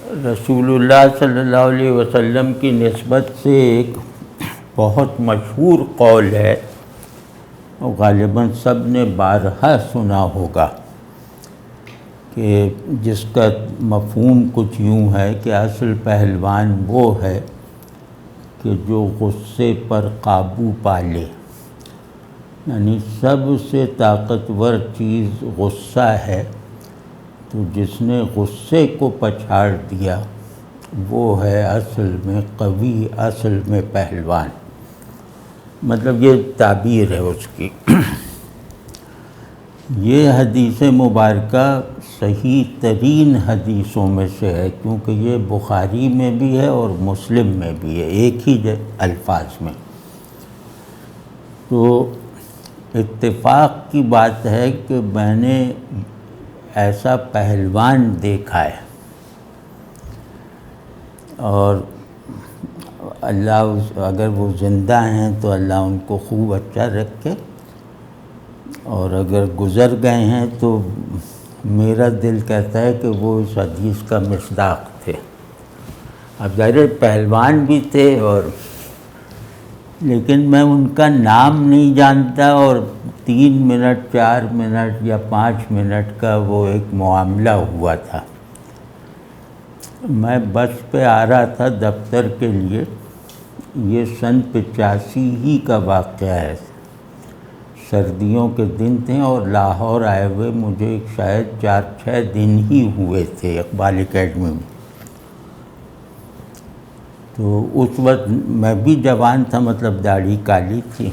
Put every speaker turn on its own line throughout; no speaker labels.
رسول اللہ صلی اللہ علیہ وسلم کی نسبت سے ایک بہت مشہور قول ہے، اور غالباً سب نے بارہا سنا ہوگا، کہ جس کا مفہوم کچھ یوں ہے کہ اصل پہلوان وہ ہے کہ جو غصے پر قابو پا لے، یعنی سب سے طاقتور چیز غصہ ہے، تو جس نے غصے کو پچھاڑ دیا وہ ہے اصل میں قوی، اصل میں پہلوان۔ مطلب یہ تعبیر ہے اس کی۔ یہ حدیث مبارکہ صحیح ترین حدیثوں میں سے ہے، کیونکہ یہ بخاری میں بھی ہے اور مسلم میں بھی ہے، ایک ہی الفاظ میں۔ تو اتفاق کی بات ہے کہ میں نے ایسا پہلوان دیکھا ہے، اور اللہ اگر وہ زندہ ہیں تو اللہ ان کو خوب اچھا رکھے، اور اگر گزر گئے ہیں تو میرا دل کہتا ہے کہ وہ اس حدیث کا مصداق تھے۔ اب ظاہر پہلوان بھی تھے، اور لیکن میں ان کا نام نہیں جانتا، اور 3 منٹ 4 منٹ یا 5 منٹ کا وہ ایک معاملہ ہوا تھا۔ میں بس پہ آ رہا تھا دفتر کے لیے، یہ سن 85 ہی کا واقعہ ہے، سردیوں کے دن تھے، اور لاہور آئے ہوئے مجھے شاید 4-6 دن ہی ہوئے تھے اقبال اکیڈمی میں۔ تو اس وقت میں بھی جوان تھا، مطلب داڑھی کالی تھی،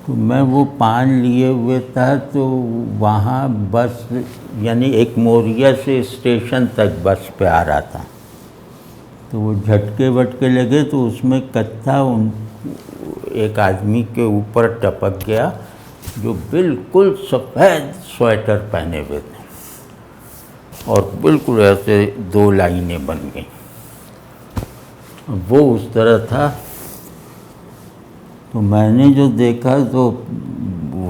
تو میں وہ پان لیے ہوئے تھا، تو وہاں بس یعنی ایک موریا سے اسٹیشن تک بس پہ آ رہا تھا، تو وہ جھٹکے وٹکے لگے، تو اس میں کتھا ایک آدمی کے اوپر ٹپک گیا جو بالکل سفید سویٹر پہنے ہوئے تھے، اور بالکل ایسے 2 لائنیں بن گئیں۔ وہ اس طرح تھا، تو میں نے جو دیکھا تو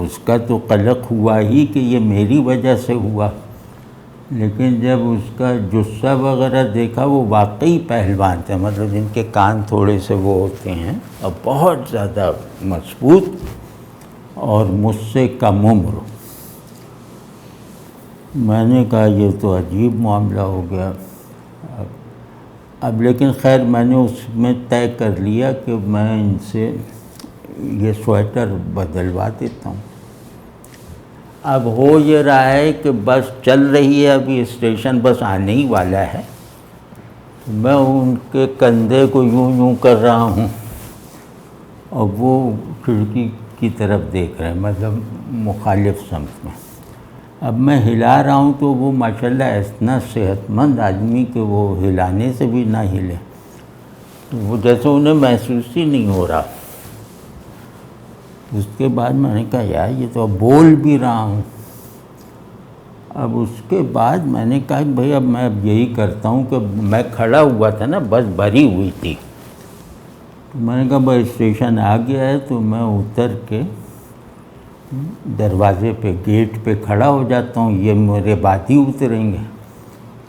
اس کا تو قلق ہوا ہی کہ یہ میری وجہ سے ہوا، لیکن جب اس کا جثہ وغیرہ دیکھا وہ واقعی پہلوان تھے، مطلب جن کے کان تھوڑے سے وہ ہوتے ہیں، اور بہت زیادہ مضبوط اور مجھ سے کم عمر۔ میں نے کہا یہ تو عجیب معاملہ ہو گیا۔ اب لیکن خیر میں نے اس میں طے کر لیا کہ میں ان سے یہ سویٹر بدلوا دیتا ہوں۔ اب ہو یہ رہا ہے کہ بس چل رہی ہے، ابھی اسٹیشن بس آنے ہی والا ہے، میں ان کے کندھے کو یوں کر رہا ہوں، اور وہ کھڑکی کی طرف دیکھ رہے ہیں، مطلب مخالف سمت میں۔ اب میں ہلا رہا ہوں تو وہ ماشاءاللہ اتنا صحت مند آدمی کہ وہ ہلانے سے بھی نہ ہلے، وہ جیسے انہیں محسوس ہی نہیں ہو رہا۔ اس کے بعد میں نے کہا یار یہ تو اب بول بھی رہا ہوں۔ اب اس کے بعد میں نے کہا کہ بھئی اب میں یہی کرتا ہوں کہ میں کھڑا ہوا تھا نا، بس بھری ہوئی تھی، تو میں نے کہا بھئی اسٹیشن آ گیا ہے تو میں اتر کے دروازے پہ گیٹ پہ کھڑا ہو جاتا ہوں، یہ میرے بعد ہی اتریں گے،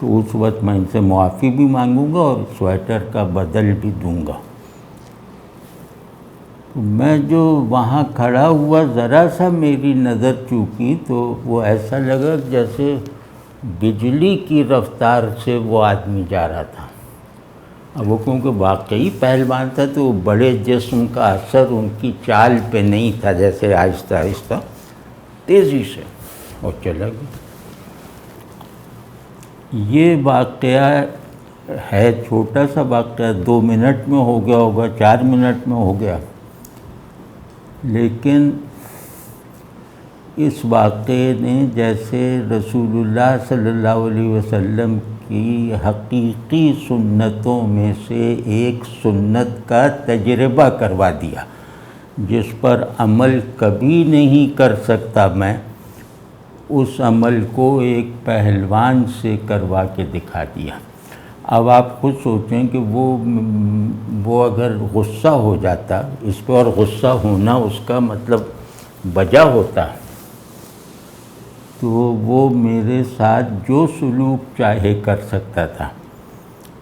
تو اس وقت میں ان سے معافی بھی مانگوں گا اور سویٹر کا بدل بھی دوں گا۔ میں جو وہاں کھڑا ہوا، ذرا سا میری نظر چوکی تو وہ ایسا لگا جیسے بجلی کی رفتار سے وہ آدمی جا رہا تھا۔ اب وہ کیونکہ واقعی پہلوان تھا تو بڑے جسم کا اثر ان کی چال پہ نہیں تھا، جیسے آہستہ آہستہ تیزی سے اور چلا گیا۔ یہ واقعہ ہے چھوٹا سا واقعہ، 2 منٹ میں ہو گیا ہوگا، 4 منٹ میں ہو گیا، لیکن اس واقعے نے جیسے رسول اللہ صلی اللہ علیہ وسلم کی حقیقی سنتوں میں سے ایک سنت کا تجربہ کروا دیا، جس پر عمل کبھی نہیں کر سکتا میں، اس عمل کو ایک پہلوان سے کروا کے دکھا دیا۔ اب آپ خود سوچیں کہ وہ اگر غصہ ہو جاتا اس پہ، اور غصہ ہونا اس کا مطلب وجہ ہوتا، تو تو وہ میرے ساتھ جو سلوک چاہے کر سکتا تھا،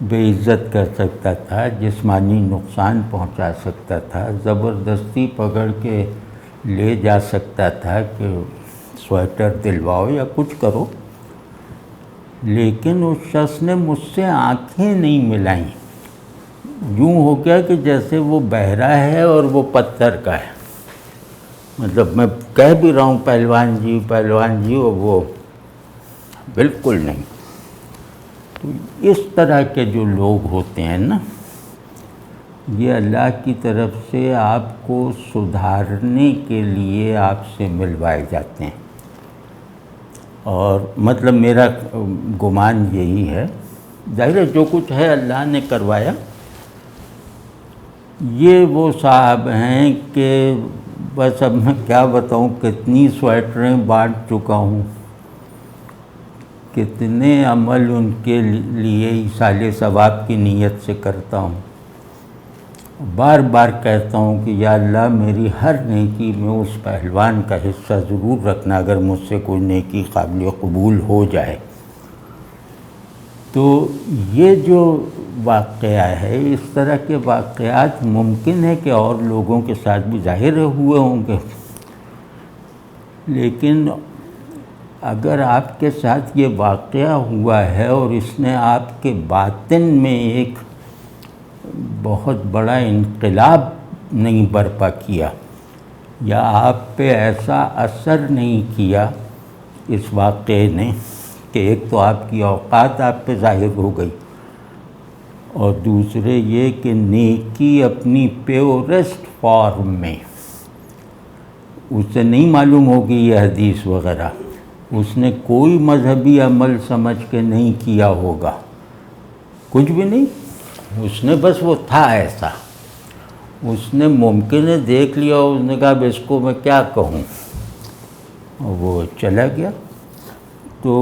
بے عزت کر سکتا تھا، جسمانی نقصان پہنچا سکتا تھا، زبردستی پکڑ کے لے جا سکتا تھا کہ سویٹر دلواؤ یا کچھ کرو، لیکن اس شخص نے مجھ سے آنکھیں نہیں ملائیں۔ یوں ہو گیا کہ جیسے وہ بہرا ہے اور وہ پتھر کا ہے، مطلب میں کہہ بھی رہا ہوں پہلوان جی، اور وہ بالکل نہیں۔ تو اس طرح کے جو لوگ ہوتے ہیں نا، یہ اللہ کی طرف سے آپ کو سدھارنے کے لیے آپ سے ملوائے جاتے ہیں، اور مطلب میرا گمان یہی ہے، ظاہر ہے جو کچھ ہے اللہ نے کروایا۔ یہ وہ صاحب ہیں کہ بس اب میں کیا بتاؤں، کتنی سویٹریں بانٹ چکا ہوں، کتنے عمل ان کے لیے ایصال ثواب کی نیت سے کرتا ہوں، بار بار کہتا ہوں کہ یا اللہ میری ہر نیکی میں اس پہلوان کا حصہ ضرور رکھنا اگر مجھ سے کوئی نیکی قابل قبول ہو جائے۔ تو یہ جو واقعہ ہے، اس طرح کے واقعات ممکن ہے کہ اور لوگوں کے ساتھ بھی ظاہر ہوئے ہوں گے، لیکن اگر آپ کے ساتھ یہ واقعہ ہوا ہے اور اس نے آپ کے باطن میں ایک بہت بڑا انقلاب نہیں برپا کیا، یا آپ پہ ایسا اثر نہیں کیا اس واقعے نے کہ ایک تو آپ کی اوقات آپ پہ ظاہر ہو گئی، اور دوسرے یہ کہ نیکی اپنی پیورسٹ فارم میں، اسے نہیں معلوم ہوگی یہ حدیث وغیرہ، اس نے کوئی مذہبی عمل سمجھ کے نہیں کیا ہوگا، کچھ بھی نہیں، اس نے بس وہ تھا ایسا، اس نے ممکن ہے دیکھ لیا، اس نے کہا اب اس کو میں کیا کہوں، اور وہ چلا گیا۔ تو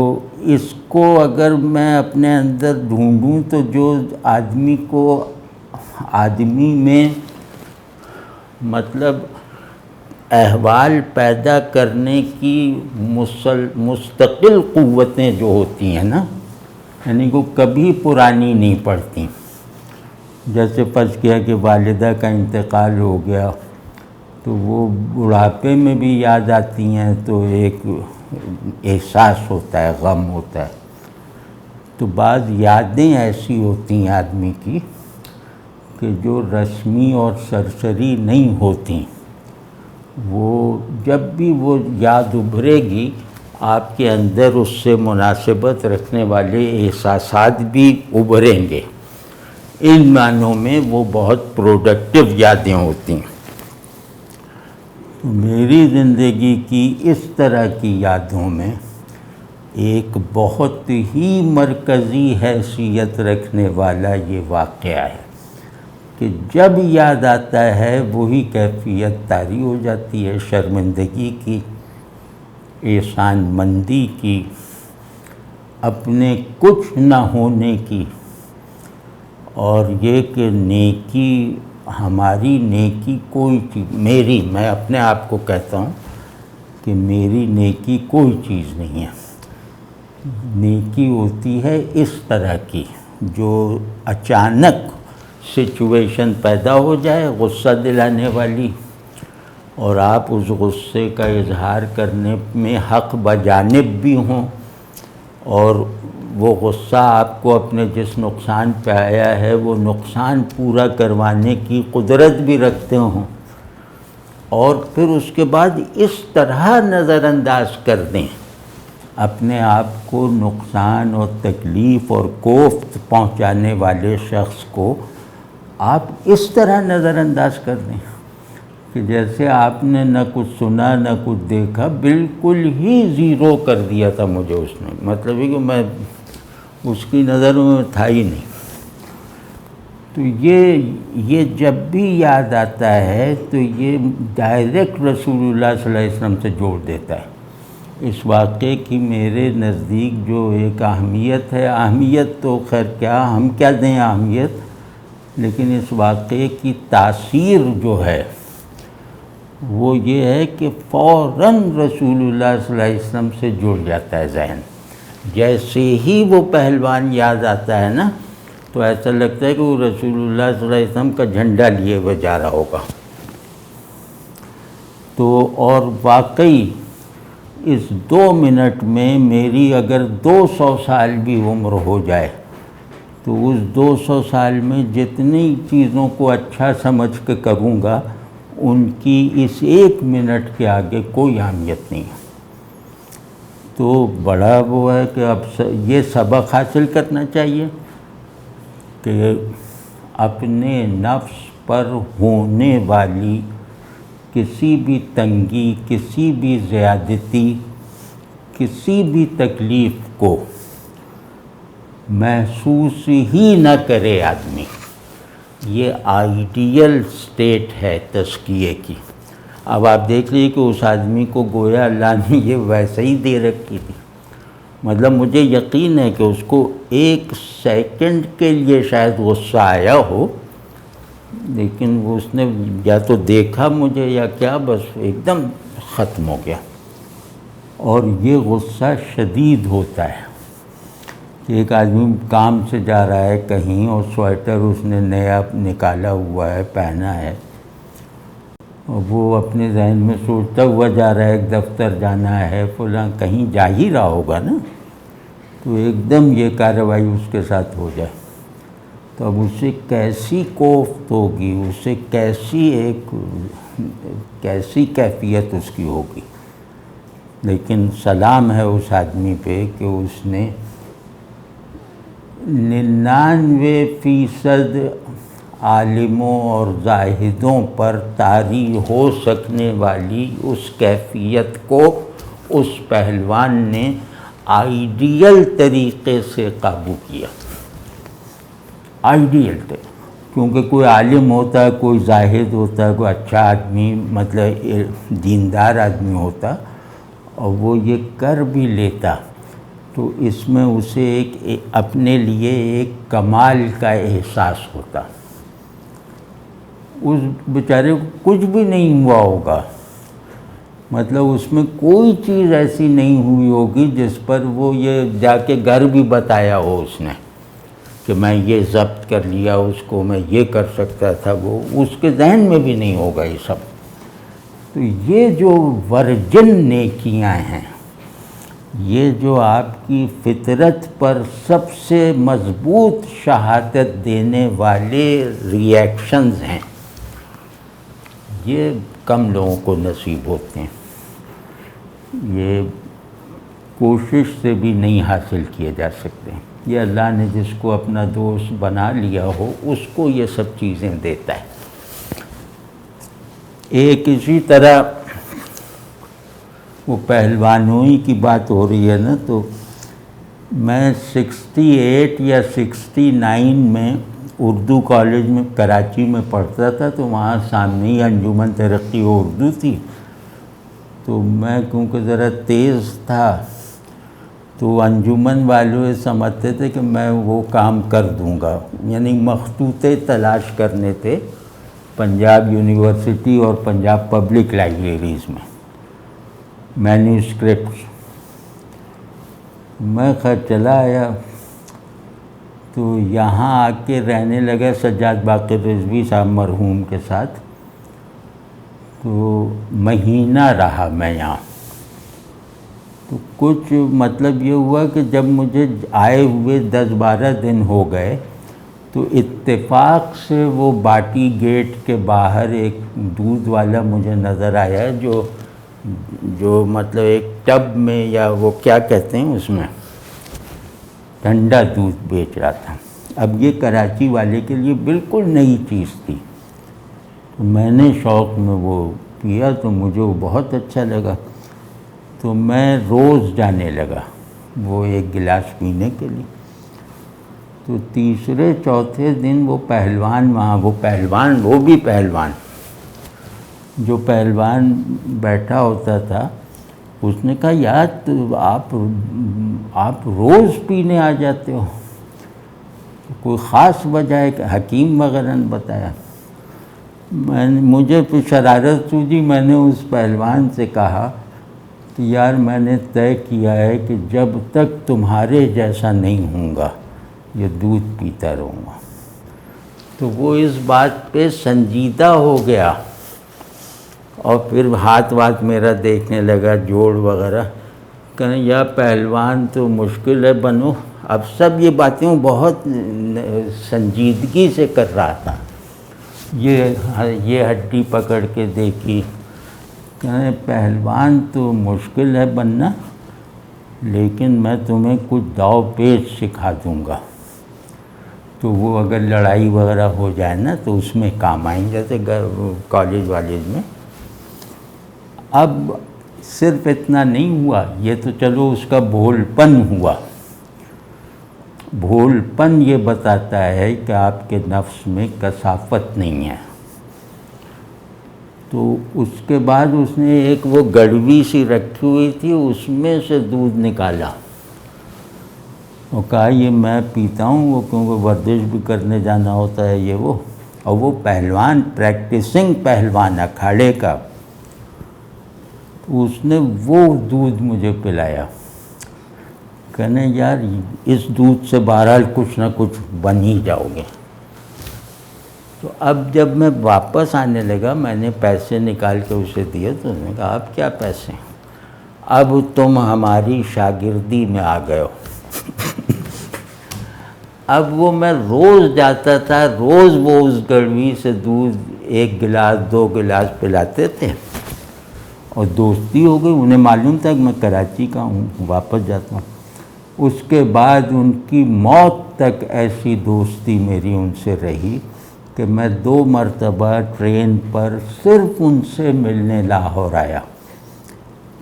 اس کو اگر میں اپنے اندر ڈھونڈوں تو جو آدمی میں مطلب احوال پیدا کرنے کی مستقل قوتیں جو ہوتی ہیں نا، یعنی وہ کبھی پرانی نہیں پڑتی، جیسے فرض کیا کہ والدہ کا انتقال ہو گیا تو وہ بڑھاپے میں بھی یاد آتی ہیں، تو ایک احساس ہوتا ہے، غم ہوتا ہے۔ تو بعض یادیں ایسی ہوتی ہیں آدمی کی کہ جو رسمی اور سرسری نہیں ہوتی، وہ جب بھی وہ یاد ابھرے گی آپ کے اندر اس سے مناسبت رکھنے والے احساسات بھی ابھریں گے، ان معنوں میں وہ بہت پروڈکٹیو یادیں ہوتی ہیں۔ میری زندگی کی اس طرح کی یادوں میں ایک بہت ہی مرکزی حیثیت رکھنے والا یہ واقعہ ہے کہ جب یاد آتا ہے وہی کیفیت طاری ہو جاتی ہے، شرمندگی کی، احسان مندی کی، اپنے کچھ نہ ہونے کی، اور یہ کہ نیکی، ہماری نیکی کوئی چیز، میں اپنے آپ کو کہتا ہوں کہ میری نیکی کوئی چیز نہیں ہے۔ نیکی ہوتی ہے اس طرح کی جو اچانک سچویشن پیدا ہو جائے غصہ دلانے والی، اور آپ اس غصے کا اظہار کرنے میں حق بجانب بھی ہوں، اور وہ غصہ آپ کو اپنے جس نقصان پہ آیا ہے وہ نقصان پورا کروانے کی قدرت بھی رکھتے ہوں، اور پھر اس کے بعد اس طرح نظر انداز کر دیں اپنے آپ کو نقصان اور تکلیف اور کوفت پہنچانے والے شخص کو، آپ اس طرح نظر انداز کر دیں کہ جیسے آپ نے نہ کچھ سنا نہ کچھ دیکھا، بالکل ہی زیرو کر دیا تھا مجھے اس نے، مطلب ہے کہ میں اس کی نظروں میں تھا ہی نہیں۔ تو یہ جب بھی یاد آتا ہے تو یہ ڈائریکٹ رسول اللہ صلی اللہ علیہ وسلم سے جوڑ دیتا ہے۔ اس واقعے کی میرے نزدیک جو ایک اہمیت ہے، اہمیت تو خیر کیا، ہم کیا دیں اہمیت، لیکن اس واقعے کی تاثیر جو ہے وہ یہ ہے کہ فوراً رسول اللہ صلی اللہ علیہ وسلم سے جڑ جاتا ہے ذہن. جیسے ہی وہ پہلوان یاد آتا ہے نا تو ایسا لگتا ہے کہ وہ رسول اللہ صلی اللہ علیہ وسلم کا جھنڈا لیے ہوئے جا رہا ہوگا. تو اور واقعی اس 2 منٹ میں میری اگر 200 سال بھی عمر ہو جائے تو اس 200 سال میں جتنی چیزوں کو اچھا سمجھ کے کروں گا ان کی اس 1 منٹ کے آگے کوئی اہمیت نہیں ہے. تو بڑا وہ ہے کہ اب یہ سبق حاصل کرنا چاہیے کہ اپنے نفس پر ہونے والی کسی بھی تنگی، کسی بھی زیادتی، کسی بھی تکلیف کو محسوس ہی نہ کرے آدمی. یہ آئیڈیل سٹیٹ ہے تزکیے کی. اب آپ دیکھ لیجیے کہ اس آدمی کو گویا اللہ نے یہ ویسے ہی دے رکھی تھی. مطلب مجھے یقین ہے کہ اس کو 1 سیکنڈ کے لیے شاید غصہ آیا ہو، لیکن وہ اس نے یا تو دیکھا مجھے یا کیا، بس ایک دم ختم ہو گیا. اور یہ غصہ شدید ہوتا ہے کہ ایک آدمی کام سے جا رہا ہے کہیں اور سویٹر اس نے نیا نکالا ہوا ہے، پہنا ہے، اور وہ اپنے ذہن میں سوچتا ہوا جا رہا ہے ایک دفتر جانا ہے فلاں، کہیں جا ہی رہا ہوگا نا، تو ایک دم یہ کارروائی اس کے ساتھ ہو جائے تو اب اسے کیسی کوفت ہوگی، اسے کیسی کیفیت اس کی ہوگی. لیکن سلام ہے اس آدمی پہ کہ اس نے 99% عالموں اور زاہدوں پر طاری ہو سکنے والی اس کیفیت کو اس پہلوان نے آئیڈیل طریقے سے قابو کیا. آئیڈیل تھے، کیونکہ کوئی عالم ہوتا ہے، کوئی زاہد ہوتا ہے، کوئی اچھا آدمی مطلب دیندار آدمی ہوتا اور وہ یہ کر بھی لیتا تو اس میں اسے اپنے لیے ایک کمال کا احساس ہوتا. اس بیچارے کو کچھ بھی نہیں ہوا ہوگا، مطلب اس میں کوئی چیز ایسی نہیں ہوئی ہوگی جس پر وہ یہ جا کے گھر بھی بتایا ہو اس نے کہ میں یہ ضبط کر لیا اس کو، میں یہ کر سکتا تھا، وہ اس کے ذہن میں بھی نہیں ہوگا یہ سب. تو یہ جو ورجن نیکیاں ہیں، یہ جو آپ کی فطرت پر سب سے مضبوط شہادت دینے والے ریئیکشنز ہیں، یہ کم لوگوں کو نصیب ہوتے ہیں. یہ کوشش سے بھی نہیں حاصل کیے جا سکتے. یہ اللہ نے جس کو اپنا دوست بنا لیا ہو اس کو یہ سب چیزیں دیتا ہے. ایک اسی طرح وہ پہلوانوئی کی بات ہو رہی ہے نا، تو میں 68 یا 69 میں اردو کالج میں کراچی میں پڑھتا تھا، تو وہاں سامنے ہی انجمن ترقی اردو تھی. تو میں کیونکہ ذرا تیز تھا تو انجمن والے سمجھتے تھے کہ میں وہ کام کر دوں گا، یعنی مخطوطے تلاش کرنے تھے پنجاب یونیورسٹی اور پنجاب پبلک لائبریریز میں، مینیوسکرپٹس. میں خیر چلا آیا تو یہاں آ کے رہنے لگا سجاد باقر رضوی صاحب مرحوم کے ساتھ. تو مہینہ رہا میں یہاں. تو کچھ مطلب یہ ہوا کہ جب مجھے آئے ہوئے 10-12 دن ہو گئے تو اتفاق سے وہ باٹی گیٹ کے باہر ایک دودھ والا مجھے نظر آیا جو مطلب ایک ٹب میں یا وہ کیا کہتے ہیں اس میں ٹھنڈا دودھ بیچ رہا تھا. اب یہ کراچی والے کے لیے بالکل نئی چیز تھی. تو میں نے شوق میں وہ پیا تو مجھے وہ بہت اچھا لگا. تو میں روز جانے لگا وہ ایک گلاس پینے کے لیے. تو تیسرے چوتھے دن وہ پہلوان وہاں، وہ بھی پہلوان، جو پہلوان بیٹھا ہوتا تھا، اس نے کہا یار تو آپ روز پینے آ جاتے ہو، کوئی خاص وجہ ہے کہ حکیم وغیرہ نے بتایا؟ مجھے پھر شرارت سوجی، میں نے اس پہلوان سے کہا کہ یار میں نے طے کیا ہے کہ جب تک تمہارے جیسا نہیں ہوں گا یہ دودھ پیتا رہوں گا۔ تو وہ اس بات پہ سنجیدہ ہو گیا اور پھر ہاتھ میرا دیکھنے لگا، جوڑ وغیرہ، کہنے یا پہلوان تو مشکل ہے بنو۔ اب سب یہ باتیں بہت سنجیدگی سے کر رہا تھا، یہ ہڈی پکڑ کے دیکھی، کہنے پہلوان تو مشکل ہے بننا، لیکن میں تمہیں کچھ داؤ پیچ سکھا دوں گا، تو وہ اگر لڑائی وغیرہ ہو جائے نا تو اس میں کام آئیں، جیسے کالج والج میں۔ اب صرف اتنا نہیں ہوا، یہ تو چلو اس کا بھول پن ہوا۔ بھول پن یہ بتاتا ہے کہ آپ کے نفس میں کثافت نہیں ہے۔ تو اس کے بعد اس نے ایک وہ گڑوی سی رکھی ہوئی تھی، اس میں سے دودھ نکالا اور کہا یہ میں پیتا ہوں، وہ کیونکہ ورزش بھی کرنے جانا ہوتا ہے یہ وہ، اور وہ پہلوان پریکٹسنگ پہلوان اکھاڑے کا، تو اس نے وہ دودھ مجھے پلایا۔ کہنے یار اس دودھ سے بہرحال کچھ نہ کچھ بن ہی جاؤ گے۔ تو اب جب میں واپس آنے لگا، میں نے پیسے نکال کے اسے دیے، تو اس نے کہا اب کیا پیسے، اب تم ہماری شاگردی میں آ گئے ہو۔ اب وہ میں روز جاتا تھا، روز وہ اس گڑوی سے دودھ 1 گلاس 2 گلاس پلاتے تھے، اور دوستی ہو گئی، انہیں معلوم تھا کہ میں کراچی کا ہوں، واپس جاتا ہوں۔ اس کے بعد ان کی موت تک ایسی دوستی میری ان سے رہی کہ میں 2 مرتبہ ٹرین پر صرف ان سے ملنے لاہور آیا،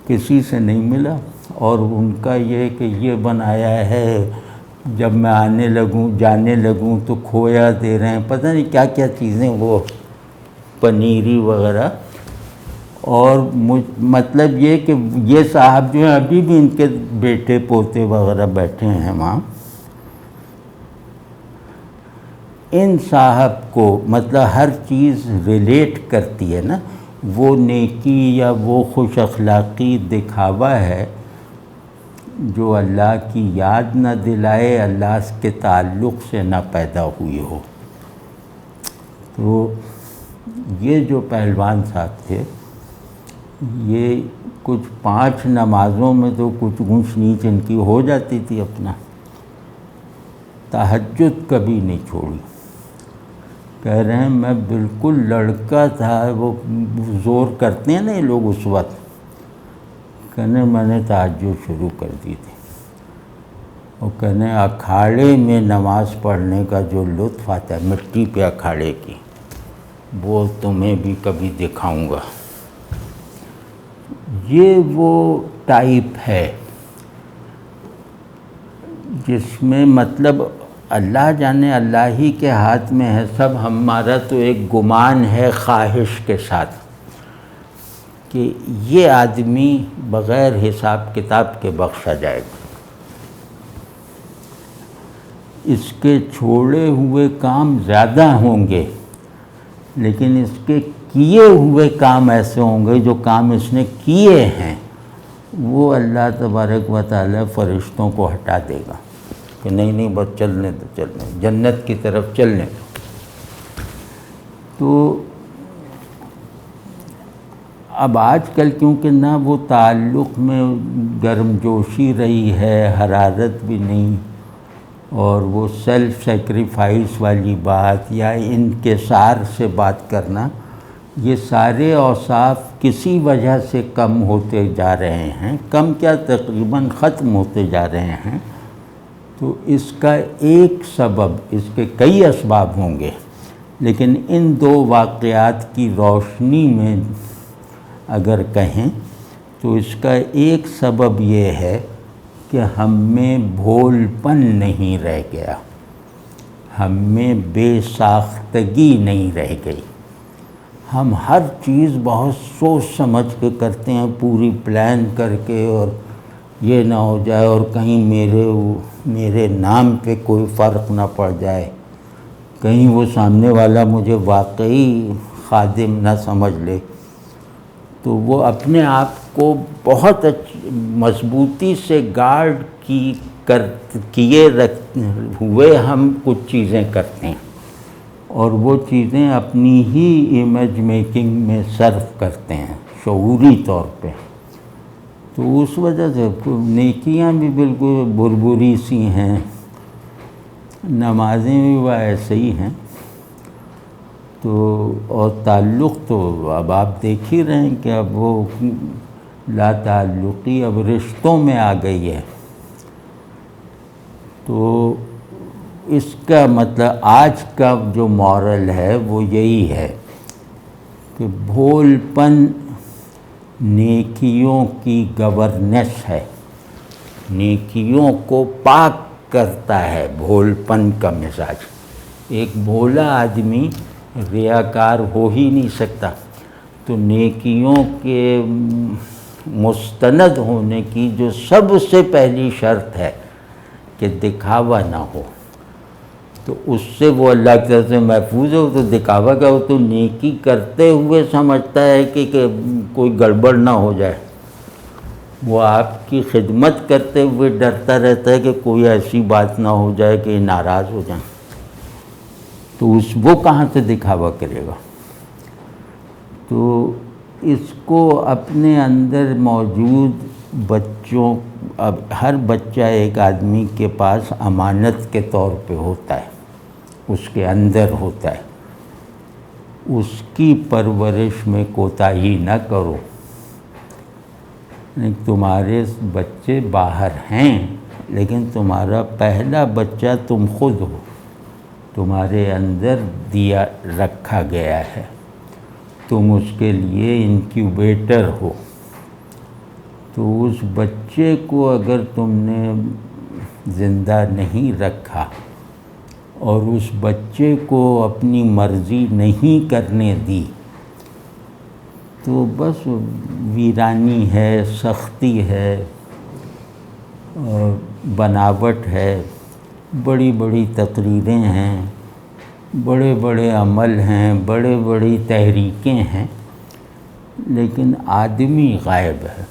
کسی سے نہیں ملا۔ اور ان کا یہ کہ یہ بنایا ہے، جب میں جانے لگوں تو کھویا دے رہے ہیں، پتہ نہیں کیا کیا چیزیں، وہ پنیری وغیرہ۔ اور مطلب یہ کہ یہ صاحب جو ہیں ابھی بھی ان کے بیٹے پوتے وغیرہ بیٹھے ہیں وہاں، ان صاحب کو مطلب ہر چیز ریلیٹ کرتی ہے نا، وہ نیکی یا وہ خوش اخلاقی دکھاوا ہے جو اللہ کی یاد نہ دلائے، اللہ کے تعلق سے نہ پیدا ہوئی ہو۔ تو یہ جو پہلوان صاحب تھے، یہ کچھ 5 نمازوں میں تو کچھ اونچ نیچ ان کی ہو جاتی تھی اپنا۔ تہجد کبھی نہیں چھوڑی۔ کہہ رہے ہیں میں بالکل لڑکا تھا، وہ زور کرتے ہیں نا یہ لوگ اس وقت، کہنے میں نے تہجد شروع کر دی تھی، اور کہنے اکھاڑے میں نماز پڑھنے کا جو لطف آتا ہے مٹی پہ اکھاڑے کی، وہ تمہیں بھی کبھی دکھاؤں گا۔ یہ وہ ٹائپ ہے جس میں مطلب اللہ جانے، اللہ ہی کے ہاتھ میں ہے سب، ہمارا تو ایک گمان ہے خواہش کے ساتھ کہ یہ آدمی بغیر حساب کتاب کے بخشا جائے گا، اس کے چھوڑے ہوئے کام زیادہ ہوں گے لیکن اس کے کیے ہوئے کام ایسے ہوں گے، جو کام اس نے کیے ہیں وہ اللہ تبارک و تعالی فرشتوں کو ہٹا دے گا کہ نہیں بس چلنے دو، جنت کی طرف چلنے دو۔ تو اب آج کل کیونکہ نہ وہ تعلق میں گرم جوشی رہی ہے، حرارت بھی نہیں، اور وہ سیلف سیکریفائس والی بات یا انکسار سے بات کرنا، یہ سارے اوصاف کسی وجہ سے کم ہوتے جا رہے ہیں، کم کیا تقریباً ختم ہوتے جا رہے ہیں۔ تو اس کا ایک سبب، اس کے کئی اسباب ہوں گے، لیکن ان 2 واقعات کی روشنی میں اگر کہیں تو اس کا ایک سبب یہ ہے کہ ہم میں بھول پن نہیں رہ گیا، ہم میں بے ساختگی نہیں رہ گئی۔ ہم ہر چیز بہت سوچ سمجھ کے کرتے ہیں، پوری پلان کر کے، اور یہ نہ ہو جائے اور کہیں میرے نام پہ کوئی فرق نہ پڑ جائے، کہیں وہ سامنے والا مجھے واقعی خادم نہ سمجھ لے، تو وہ اپنے آپ کو بہت مضبوطی سے گارڈ کیے ہوئے ہم کچھ چیزیں کرتے ہیں، اور وہ چیزیں اپنی ہی امیج میکنگ میں صرف کرتے ہیں شعوری طور پہ۔ تو اس وجہ سے نیکیاں بھی بالکل بربری سی ہیں، نمازیں بھی وہ ایسے ہی ہیں۔ تو اور تعلق تو اب آپ دیکھ ہی رہے ہیں کہ اب وہ لا تعلقی اب رشتوں میں آ گئی ہے۔ تو اس کا مطلب آج کا جو مورل ہے وہ یہی ہے کہ بھول پن نیکیوں کی گورننس ہے، نیکیوں کو پاک کرتا ہے بھول پن کا مزاج۔ ایک بھولا آدمی ریاکار ہو ہی نہیں سکتا، تو نیکیوں کے مستند ہونے کی جو سب سے پہلی شرط ہے کہ دکھاوا نہ ہو، تو اس سے وہ اللہ کی طرف سے محفوظ ہو۔ تو دکھاوا کیا ہو، تو نیکی کرتے ہوئے سمجھتا ہے کہ کوئی گڑبڑ نہ ہو جائے، وہ آپ کی خدمت کرتے ہوئے ڈرتا رہتا ہے کہ کوئی ایسی بات نہ ہو جائے کہ ناراض ہو جائیں، تو وہ کہاں سے دکھاوا کرے گا؟ تو اس کو اپنے اندر موجود بچوں، اب ہر بچہ ایک آدمی کے پاس امانت کے طور پہ ہوتا ہے، اس کے اندر ہوتا ہے، اس کی پرورش میں کوتاہی نہ کرو۔ تمہارے بچے باہر ہیں، لیکن تمہارا پہلا بچہ تم خود ہو، تمہارے اندر دیا رکھا گیا ہے، تم اس کے لیے انکیوبیٹر ہو۔ تو اس بچے کو اگر تم نے زندہ نہیں رکھا اور اس بچے کو اپنی مرضی نہیں کرنے دی، تو بس ویرانی ہے، سختی ہے، اور بناوٹ ہے، بڑی بڑی تقریریں ہیں، بڑے بڑے عمل ہیں، بڑے بڑی تحریکیں ہیں، لیکن آدمی غائب ہے۔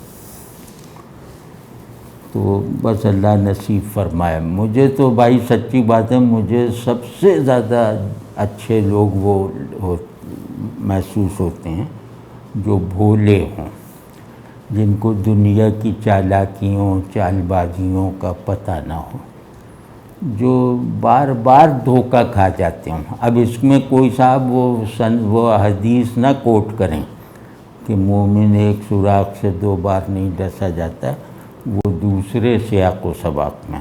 تو بس اللہ نصیب فرمائے۔ مجھے تو بھائی سچی بات ہے، مجھے سب سے زیادہ اچھے لوگ وہ محسوس ہوتے ہیں جو بھولے ہوں، جن کو دنیا کی چالاکیوں چال بازیوں کا پتہ نہ ہو، جو بار بار دھوکہ کھا جاتے ہوں۔ اب اس میں کوئی صاحب وہ حدیث نہ کوٹ کریں کہ مومن ایک سوراخ سے 2 بار نہیں ڈسا جاتا، وہ دوسرے سیاق و سباق میں